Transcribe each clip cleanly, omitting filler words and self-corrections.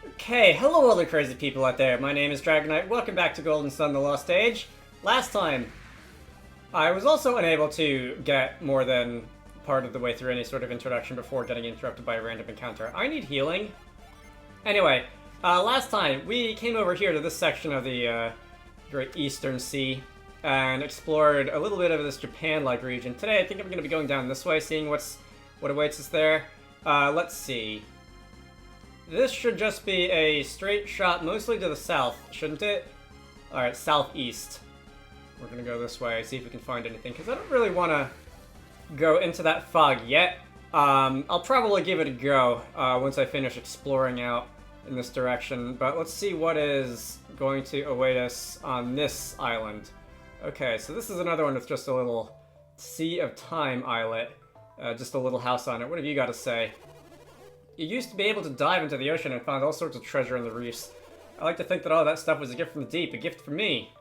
Okay, hello all the crazy people out there. My name is Dragonite. Welcome back to Golden Sun: The Lost Age. Last time, I was also unable to get more than part of the way through any sort of introduction before getting interrupted by a random encounter. I need healing. Anyway, last time, we came over here to this section of the Great Eastern Sea and explored a little bit of this Japan-like region. Today, I think I'm going to be going down this way, seeing what awaits us there. Let's see. This should just be a straight shot, mostly to the south, shouldn't it? Alright, southeast. We're gonna go this way, see if we can find anything, because I don't really want to go into that fog yet. I'll probably give it a go once I finish exploring out in this direction, but let's see what is going to await us on this island. Okay, so this is another one with just a little Sea of Time islet. Just a little house on it. What have you got to say? You used to be able to dive into the ocean and find all sorts of treasure in the reefs. I like to think that all that stuff was a gift from the deep, a gift from me.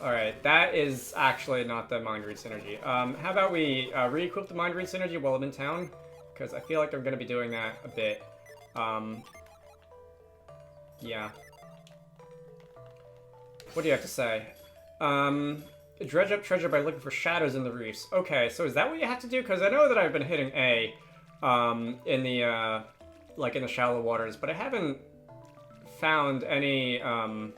Alright, that is actually not the Mind Read Synergy. How about we re-equip the Mind Read Synergy while I'm in town? Because I feel like I'm going to be doing that a bit. Yeah. What do you have to say? Dredge up treasure by looking for shadows in the reefs. Okay, so is that what you have to do? Because I know that I've been hitting A in the, like in the shallow waters, but I haven't found any, oh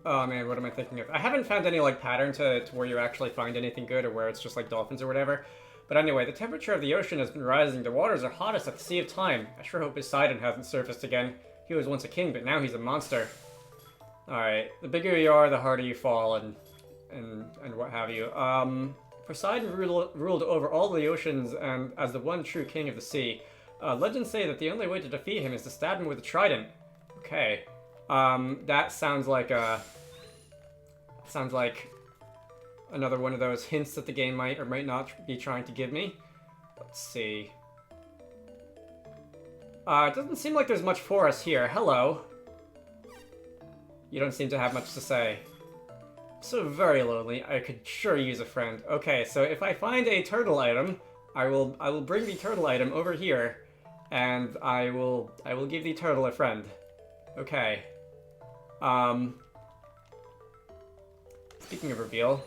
man, what am I thinking of? I haven't found any, like, pattern to where you actually find anything good, or where it's just, like, dolphins or whatever. But anyway, the temperature of the ocean has been rising. The waters are hottest at the Sea of Time. I sure hope Poseidon hasn't surfaced again. He was once a king, but now he's a monster. Alright, the bigger you are, the harder you fall, and what have you. Poseidon ruled over all the oceans and as the one true king of the sea. Legends say that the only way to defeat him is to stab him with a trident. Okay. That sounds like another one of those hints that the game might or might not be trying to give me. Let's see. It doesn't seem like there's much for us here. Hello. You don't seem to have much to say. So very lonely. I could sure use a friend. Okay, so if I find a turtle item, I will bring the turtle item over here, and I will give the turtle a friend. Okay. Speaking of reveal,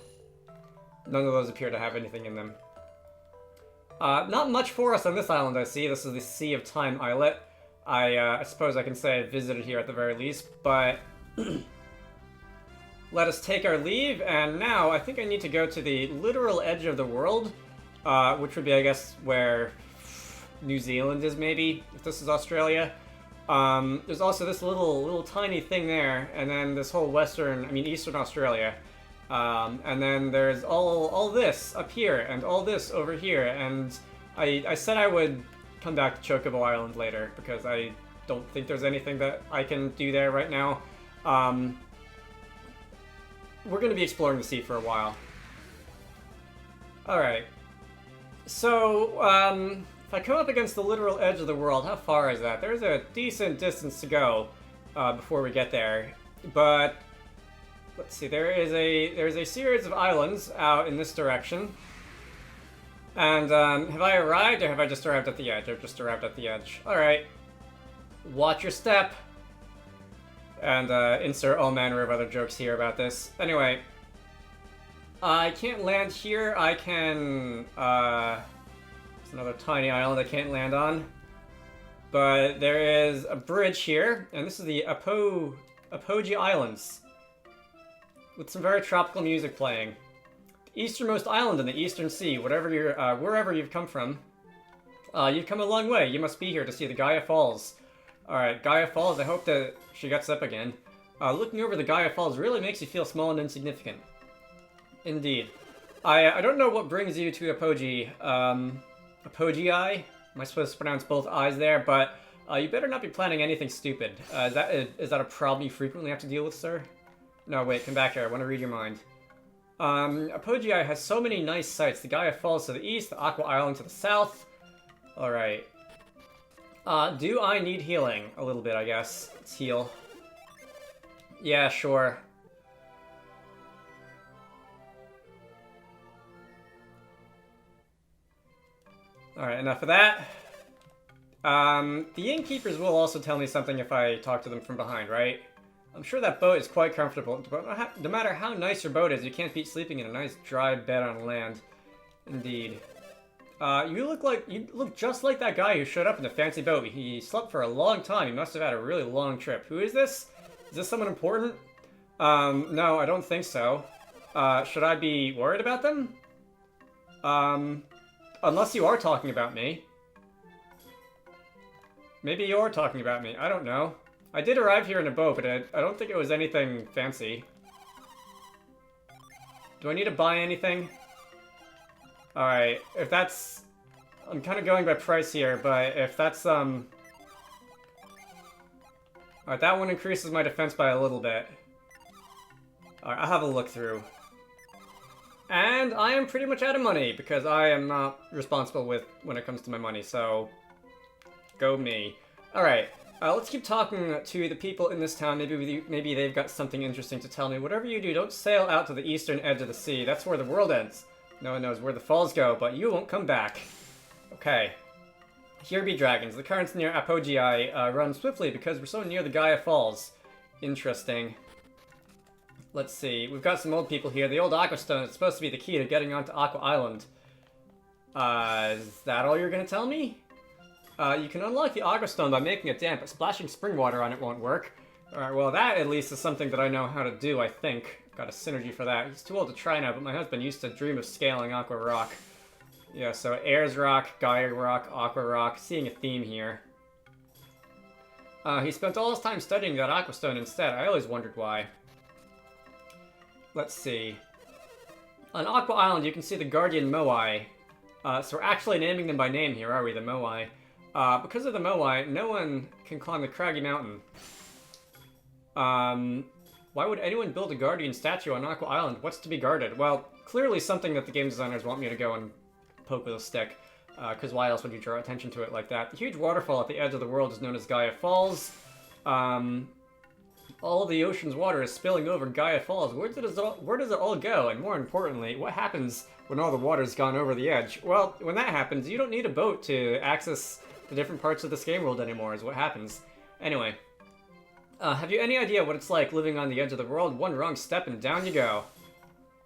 none of those appear to have anything in them. Not much for us on this island, I see. This is the Sea of Time islet. I suppose I can say I visited here at the very least, but let us take our leave, and now I think I need to go to the literal edge of the world, which would be, I guess, where New Zealand is, maybe, if this is Australia. There's also this little tiny thing there, and then this whole eastern Australia. And then there's all this up here, and all this over here, and I said I would come back to Chocobo Island later, because I don't think there's anything that I can do there right now. We're going to be exploring the sea for a while. Alright. So, if I come up against the literal edge of the world, how far is that? There's a decent distance to go before we get there. But, let's see, there's a series of islands out in this direction. And, have I arrived, or have I just arrived at the edge? I've just arrived at the edge. Alright. Watch your step. And insert all manner of other jokes here about this. Anyway, I can't land here. I can... it's another tiny island I can't land on. But there is a bridge here, and this is the Apogee Islands, with some very tropical music playing. The easternmost island in the Eastern Sea, wherever you've come from. You've come a long way. You must be here to see the Gaia Falls. Alright, Gaia Falls, I hope that she gets up again. Looking over the Gaia Falls really makes you feel small and insignificant. Indeed. I don't know what brings you to Apogee. Apogee? Am I supposed to pronounce both I's there? But you better not be planning anything stupid. Is that a problem you frequently have to deal with, sir? No, wait, come back here. I want to read your mind. Apogee has so many nice sights. The Gaia Falls to the east, the Aqua Island to the south. Alright. Do I need healing? A little bit, I guess. Let's heal. Yeah, sure. Alright, enough of that. The innkeepers will also tell me something if I talk to them from behind, right? I'm sure that boat is quite comfortable, but no matter how nice your boat is, you can't beat sleeping in a nice dry bed on land. Indeed. You look just like that guy who showed up in the fancy boat. He slept for a long time. He must have had a really long trip. Who is this? Is this someone important? No, I don't think so. Should I be worried about them? Unless you are talking about me. Maybe you're talking about me. I don't know. I did arrive here in a boat, but I don't think it was anything fancy. Do I need to buy anything? Alright, if that's... I'm kind of going by price here, but if that's, Alright, that one increases my defense by a little bit. Alright, I'll have a look through. And I am pretty much out of money, because I am not responsible when it comes to my money, so... Go me. Alright, let's keep talking to the people in this town. Maybe they've got something interesting to tell me. Whatever you do, don't sail out to the eastern edge of the sea. That's where the world ends. No one knows where the falls go, but you won't come back. Okay. Here be dragons. The currents near Apogei run swiftly because we're so near the Gaia Falls. Interesting. Let's see. We've got some old people here. The old Aqua Stone is supposed to be the key to getting onto Aqua Island. Is that all you're gonna tell me? You can unlock the Aqua Stone by making it damp, but splashing spring water on it won't work. Alright, well that at least is something that I know how to do, I think. Got a synergy for that. He's too old to try now, but my husband used to dream of scaling Aqua Rock. Yeah, so Airs Rock, Gaia Rock, Aqua Rock, seeing a theme here. He spent all his time studying that Aqua Stone instead. I always wondered why. Let's see. On Aqua Island, you can see the Guardian Moai. So we're actually naming them by name here, are we? The Moai. Because of the Moai, no one can climb the craggy mountain. Why would anyone build a Guardian statue on Aqua Island? What's to be guarded? Well, clearly something that the game designers want me to go and poke with a stick. Because why else would you draw attention to it like that? The huge waterfall at the edge of the world is known as Gaia Falls. All of the ocean's water is spilling over Gaia Falls. Where does it all go? And more importantly, what happens when all the water's gone over the edge? Well, when that happens, you don't need a boat to access the different parts of this game world anymore, is what happens. Anyway, have you any idea what it's like living on the edge of the world? One wrong step and down you go.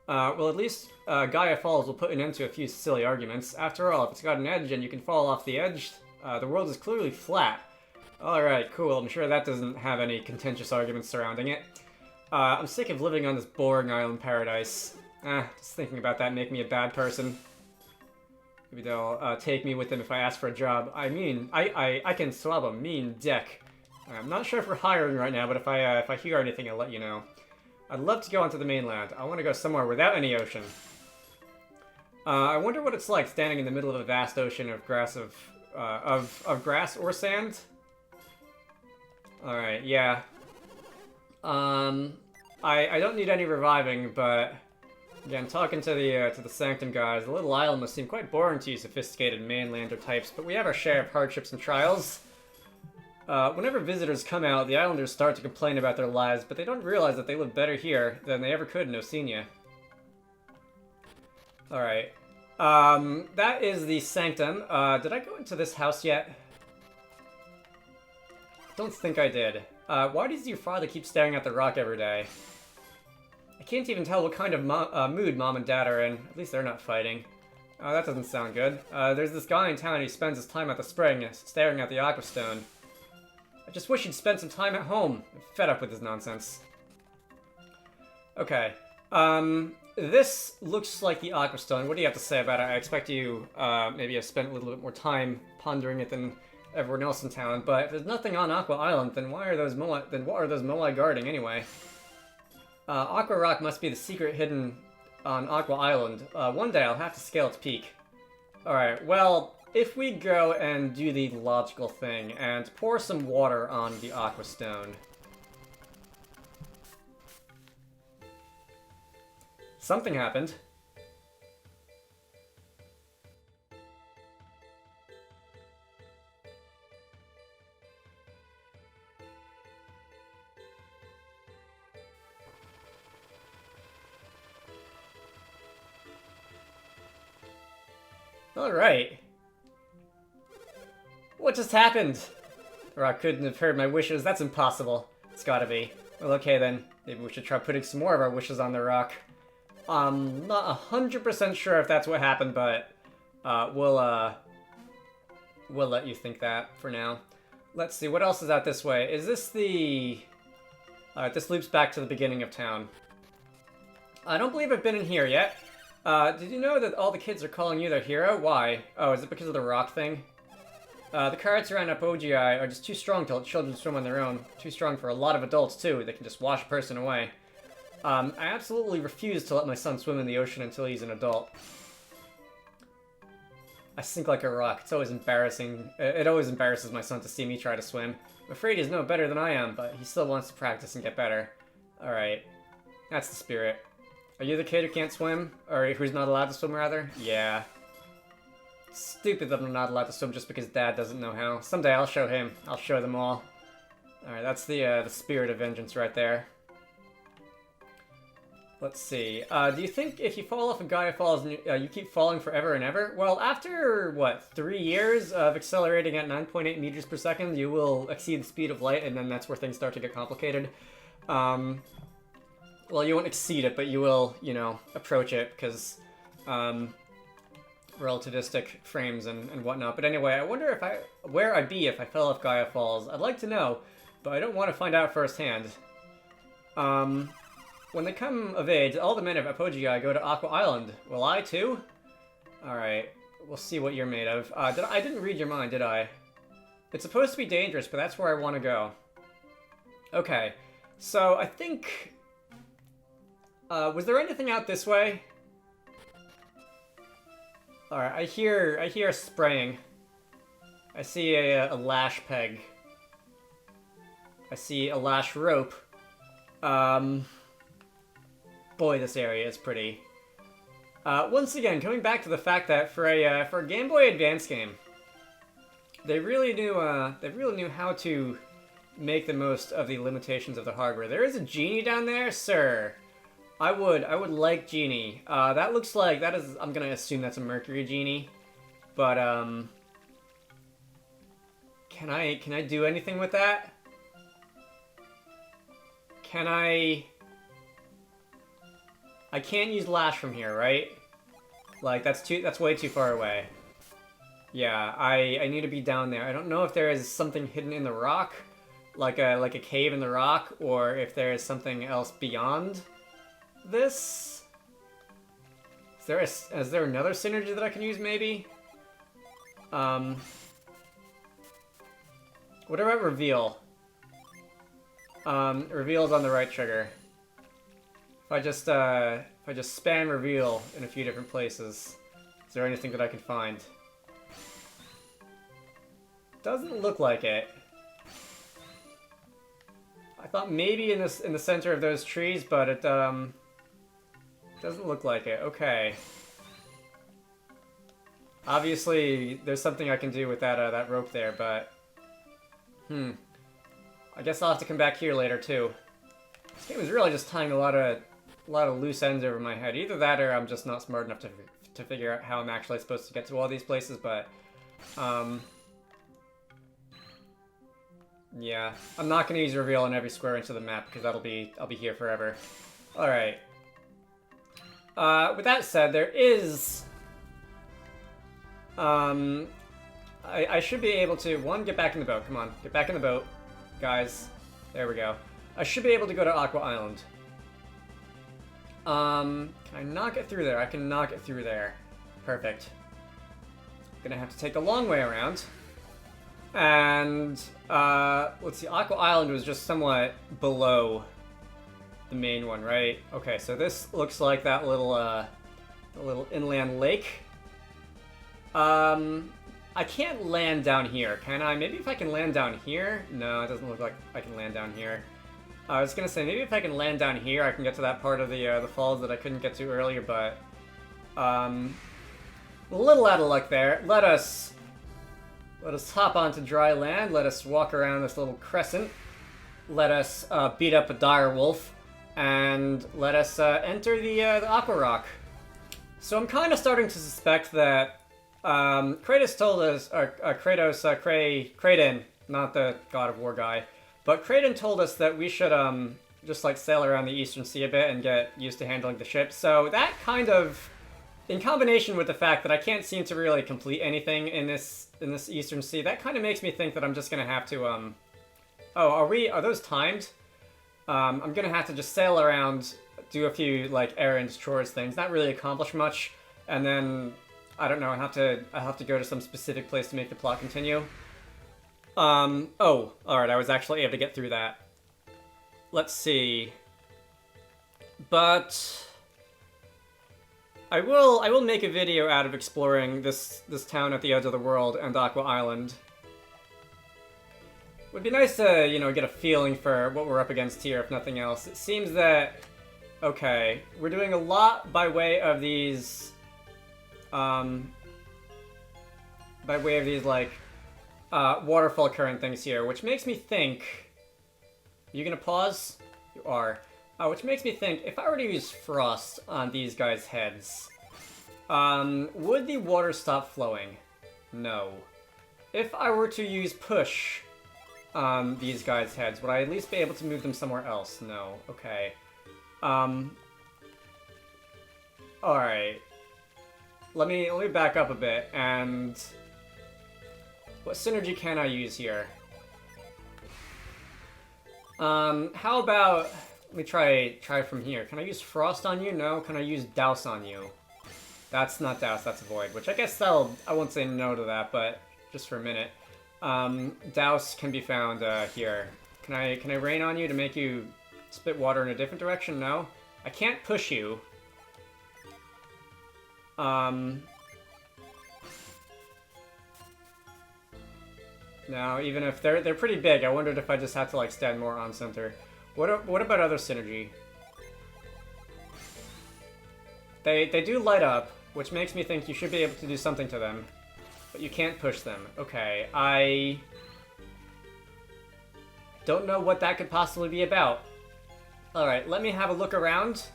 Well, at least Gaia Falls will put an end to a few silly arguments. After all, if it's got an edge and you can fall off the edge, the world is clearly flat. Alright, cool. I'm sure that doesn't have any contentious arguments surrounding it. I'm sick of living on this boring island paradise. Just thinking about that make me a bad person. Maybe they'll take me with them if I ask for a job. I mean, I can swab a mean deck. I'm not sure if we're hiring right now, but if I hear anything, I'll let you know. I'd love to go onto the mainland. I want to go somewhere without any ocean. I wonder what it's like standing in the middle of a vast ocean of grass of grass or sand. All right, yeah. I don't need any reviving, but again, talking to the Sanctum guys, the little island must seem quite boring to you sophisticated mainlander types, but we have our share of hardships and trials. Whenever visitors come out, the islanders start to complain about their lives, but they don't realize that they live better here than they ever could in Oceania. Alright. That is the Sanctum. Did I go into this house yet? Don't think I did. Why does your father keep staring at the rock every day? I can't even tell what kind of mood Mom and Dad are in. At least they're not fighting. That doesn't sound good. There's this guy in town who spends his time at the spring, staring at the Aqua Stone. I just wish he'd spend some time at home. I'm fed up with his nonsense. Okay. This looks like the Aqua Stone. What do you have to say about it? I expect you maybe have spent a little bit more time pondering it than everyone else in town, but if there's nothing on Aqua Island, then what are those Moai guarding anyway? Aqua Rock must be the secret hidden on Aqua Island. One day I'll have to scale its peak. Alright, well, if we go and do the logical thing and pour some water on the Aqua Stone. Something happened. Alright. What just happened? The rock couldn't have heard my wishes. That's impossible. It's gotta be. Well, okay then. Maybe we should try putting some more of our wishes on the rock. Not 100% sure if that's what happened, but we'll let you think that for now. Let's see, what else is out this way? Is this the... Alright, this loops back to the beginning of town. I don't believe I've been in here yet. Did you know that all the kids are calling you their hero? Why? Oh, is it because of the rock thing? The cards around Apogei are just too strong to let children swim on their own. Too strong for a lot of adults, too. They can just wash a person away. I absolutely refuse to let my son swim in the ocean until he's an adult. I sink like a rock. It's always embarrassing. It always embarrasses my son to see me try to swim. I'm afraid he's no better than I am, but he still wants to practice and get better. Alright. That's the spirit. Are you the kid who can't swim? Or who's not allowed to swim, rather? Yeah. Stupid that I'm not allowed to swim just because Dad doesn't know how. Someday I'll show him. I'll show them all. Alright, that's the spirit of vengeance right there. Let's see. Do you think if you fall off a Gaia Falls, you keep falling forever and ever? Well, after, what, 3 years of accelerating at 9.8 meters per second, you will exceed the speed of light, and then that's where things start to get complicated. Well, you won't exceed it, but you will, you know, approach it, because, relativistic frames and whatnot. But anyway, I wonder where I'd be if I fell off Gaia Falls. I'd like to know, but I don't want to find out firsthand. When they come of age, all the men of Apogei go to Aqua Island. Will I too? Alright, we'll see what you're made of. I didn't read your mind, did I? It's supposed to be dangerous, but that's where I want to go. Okay, so I think... was there anything out this way? Alright, I hear spraying. I see a lash peg. I see a lash rope. Boy, this area is pretty. Once again, coming back to the fact that for a Game Boy Advance game, they really knew how to make the most of the limitations of the hardware. There is a genie down there, sir. I would like genie. That looks like I'm gonna assume that's a Mercury genie, but can I do anything with that? Can I can't use Lash from here, right? Like, that's way too far away. Yeah, I need to be down there. I don't know if there is something hidden in the rock, like a cave in the rock, or if there is something else beyond this. Is there another synergy that I can use, maybe? What about Reveal? Reveal's on the right trigger. If I just spam Reveal in a few different places, is there anything that I can find? Doesn't look like it. I thought maybe in the center of those trees, but it doesn't look like it. Okay. Obviously, there's something I can do with that rope there, but I guess I'll have to come back here later too. This game is really just tying a lot of loose ends over my head. Either that or I'm just not smart enough to figure out how I'm actually supposed to get to all these places, but yeah, I'm not going to use Reveal on every square inch of the map because I'll be here forever. Alright. With that said, there is I should be able to, get back in the boat. Come on, get back in the boat, guys. There we go. I should be able to go to Aqua Island. Can I not get through there? I can not get through there. Perfect. Gonna have to take the long way around. And, let's see, Aqua Island was just somewhat below the main one, right? Okay, so this looks like that little inland lake. I can't land down here, can I? Maybe if I can land down here? No, it doesn't look like I can land down here. I was gonna say, maybe if I can land down here, I can get to that part of the falls that I couldn't get to earlier, but, a little out of luck there. Let us hop onto dry land, let us walk around this little crescent, let us, beat up a dire wolf, and let us, enter the Aqua Rock. So I'm kind of starting to suspect that Kratos told us, Kraden, not the God of War guy, but Kraden told us that we should, just like sail around the Eastern Sea a bit and get used to handling the ship. So that kind of, in combination with the fact that I can't seem to really complete anything in this Eastern Sea, that kind of makes me think that I'm just gonna have to, oh, are those timed? I'm gonna have to just sail around, do a few, like, errands, chores, things, not really accomplish much, and then, I don't know, I have to go to some specific place to make the plot continue. Oh, alright, I was actually able to get through that. Let's see. But I will make a video out of exploring this town at the edge of the world and Aqua Island. Would be nice to, you know, get a feeling for what we're up against here, if nothing else. It seems that, okay, we're doing a lot by way of these, like, waterfall current things here, which makes me think... Are you gonna pause? You are. Which makes me think, if I were to use Frost on these guys' heads, would the water stop flowing? No. If I were to use Push on these guys' heads, would I at least be able to move them somewhere else? No. Okay. Alright. Let me back up a bit, and... What synergy can I use here? How about... Let me try from here. Can I use Frost on you? No. Can I use Douse on you? That's not Douse, that's Void, which I guess I won't say no to that, but just for a minute. Douse can be found, here. Can I rain on you to make you spit water in a different direction? No. I can't push you. No, even if they're pretty big, I wondered if I just had to, like, stand more on center. What about other synergy? They do light up, which makes me think you should be able to do something to them. But you can't push them. Okay, I don't know what that could possibly be about. Alright, let me have a look around.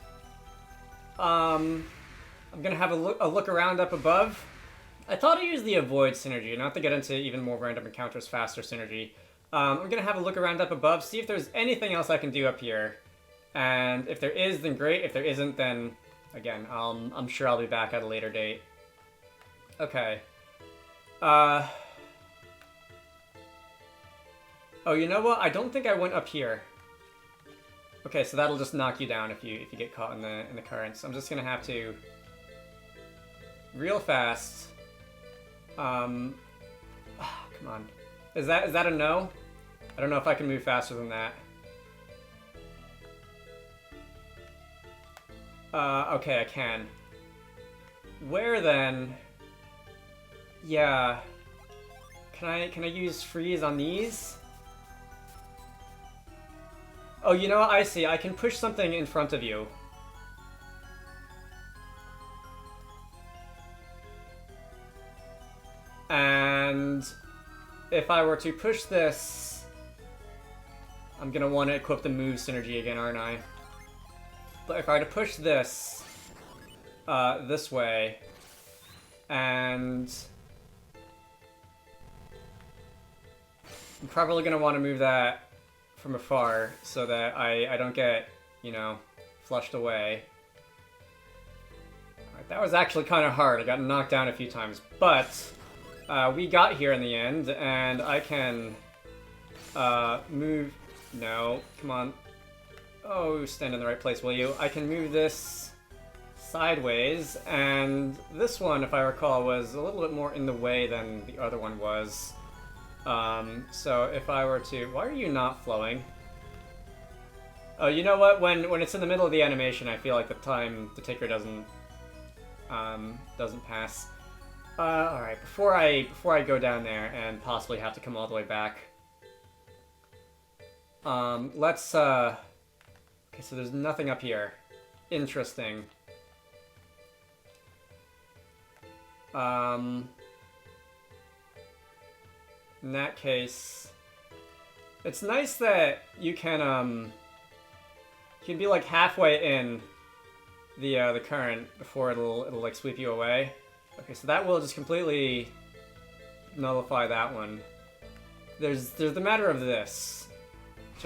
I'm gonna have a look around up above. I thought I used the Avoid synergy, not to get into even more random encounters faster synergy. I'm gonna have a look around up above, see if there's anything else I can do up here. And if there is, then great. If there isn't, then, again, I'm sure I'll be back at a later date. Okay. Oh, you know what? I don't think I went up here. Okay, so that'll just knock you down if you get caught in the currents. I'm just gonna have to real fast. Come on. Is that a no? I don't know if I can move faster than that. Okay, I can. Where then? Yeah. Can I use freeze on these? Oh, you know what? I see. I can push something in front of you. And if I were to push this, I'm gonna want to equip the move synergy again, aren't I? But if I were to push this, this way, and I'm probably gonna want to move that from afar so that I don't get, you know, flushed away. Alright, that was actually kind of hard. I got knocked down a few times, but we got here in the end, and I can move... No, come on. Oh, stand in the right place, will you? I can move this sideways, and this one, if I recall, was a little bit more in the way than the other one was. So if I were to... Why are you not flowing? Oh, you know what? When it's in the middle of the animation, I feel like the ticker doesn't pass. Alright, before I go down there and possibly have to come all the way back, let's, okay, so there's nothing up here. Interesting. In that case, it's nice that you can be like halfway in the current before it'll like sweep you away. Okay, so that will just completely nullify that one. There's the matter of this, which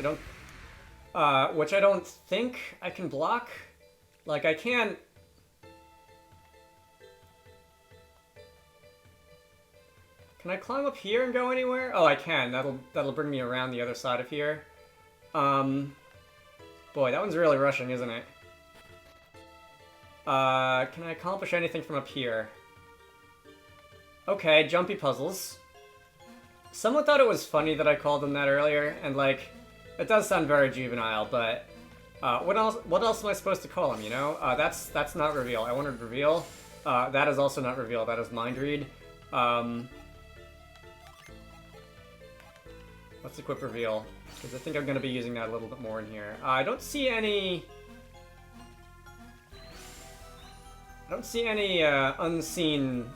I don't think I can block. Like, I can't... Can I climb up here and go anywhere? Oh, I can. That'll bring me around the other side of here. Boy, that one's really rushing, isn't it? Can I accomplish anything from up here? Okay, jumpy puzzles. Someone thought it was funny that I called them that earlier, and like, it does sound very juvenile, but what else am I supposed to call them, you know? That's not reveal. I wanted reveal. That is also not reveal. That is mind read. Let's equip reveal, because I think I'm going to be using that a little bit more in here. I don't see any unseen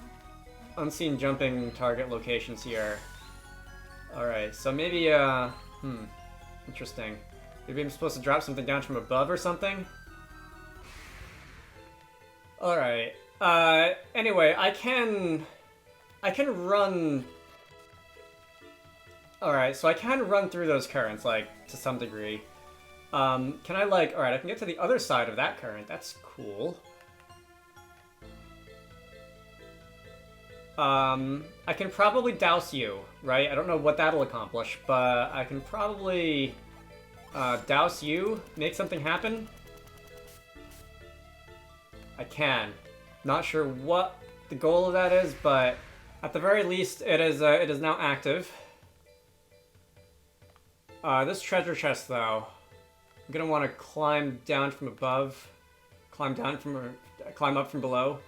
jumping target locations here. Alright, so maybe, interesting. Maybe I'm supposed to drop something down from above or something? Alright, anyway, I can run... Alright, so I can run through those currents, like, to some degree. Can I, like... Alright, I can get to the other side of that current. That's cool. I can probably douse you, right? I don't know what that'll accomplish, but I can probably douse you, make something happen. I can. Not sure what the goal of that is, but at the very least, it is now active. This treasure chest, though, I'm gonna want to climb down from above, climb up from below.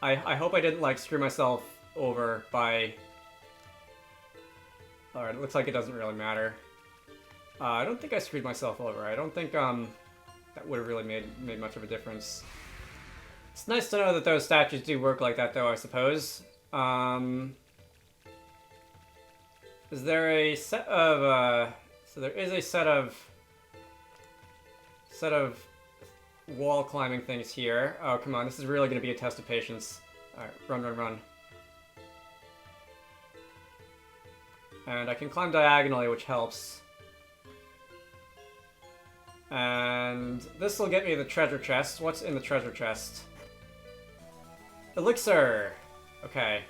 I hope I didn't, like, screw myself over by... Alright, it looks like it doesn't really matter. I don't think I screwed myself over. I don't think, that would have really made much of a difference. It's nice to know that those statues do work like that, though, I suppose. Is there a set of, so there is a set of wall climbing things here. Oh, come on, this is really going to be a test of patience. Alright, run. And I can climb diagonally, which helps. And this will get me the treasure chest. What's in the treasure chest? Elixir! Okay.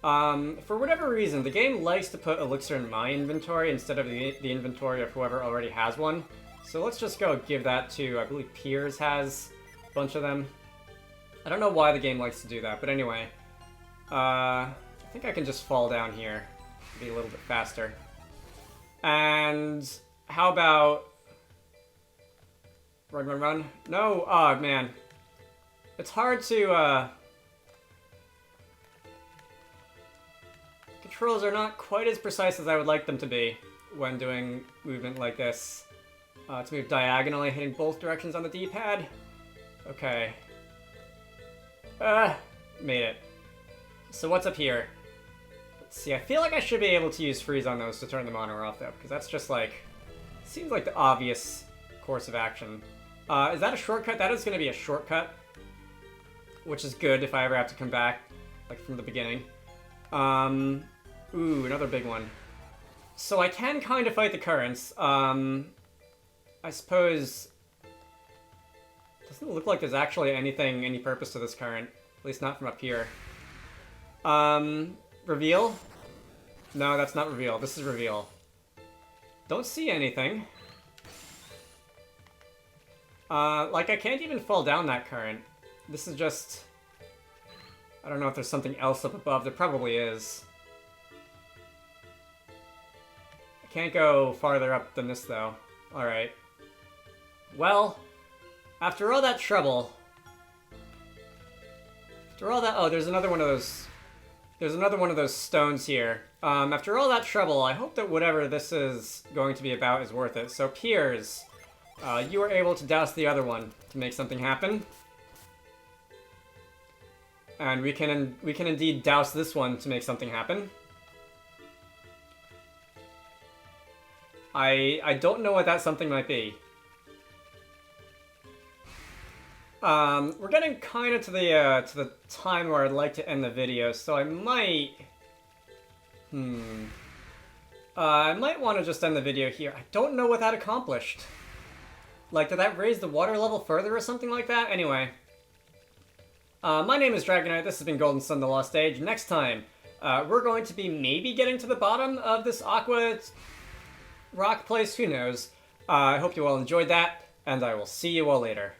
For whatever reason, the game likes to put elixir in my inventory instead of the inventory of whoever already has one. So let's just go give that to, I believe Piers has a bunch of them. I don't know why the game likes to do that, but anyway. I think I can just fall down here. Be a little bit faster. And how about... Run. No! Oh, man. It's hard to, Controls are not quite as precise as I would like them to be when doing movement like this. To move diagonally, hitting both directions on the D-pad. Okay. Made it. So what's up here? Let's see, I feel like I should be able to use freeze on those to turn them on or off, though, because that's just like... Seems like the obvious course of action. Is that a shortcut? That is going to be a shortcut. Which is good if I ever have to come back, like, from the beginning. Ooh, another big one. So I can kind of fight the currents. I suppose... Doesn't look like there's actually any purpose to this current. At least not from up here. Reveal? No, that's not reveal. This is reveal. Don't see anything. Like, I can't even fall down that current. This is just... I don't know if there's something else up above. There probably is. I can't go farther up than this, though. Alright. Well, after all that trouble... After all that... Oh, there's another one of those... There's another one of those stones here. After all that trouble, I hope that whatever this is going to be about is worth it. So, Piers, you were able to douse the other one to make something happen. And we can indeed douse this one to make something happen. I don't know what that something might be. We're getting kind of to the time where I'd like to end the video, so I might... I might want to just end the video here. I don't know what that accomplished. Like, did that raise the water level further or something like that? Anyway. My name is Dragonite. This has been Golden Sun: The Lost Age. Next time, we're going to be maybe getting to the bottom of this aqua rock place. Who knows? I hope you all enjoyed that, and I will see you all later.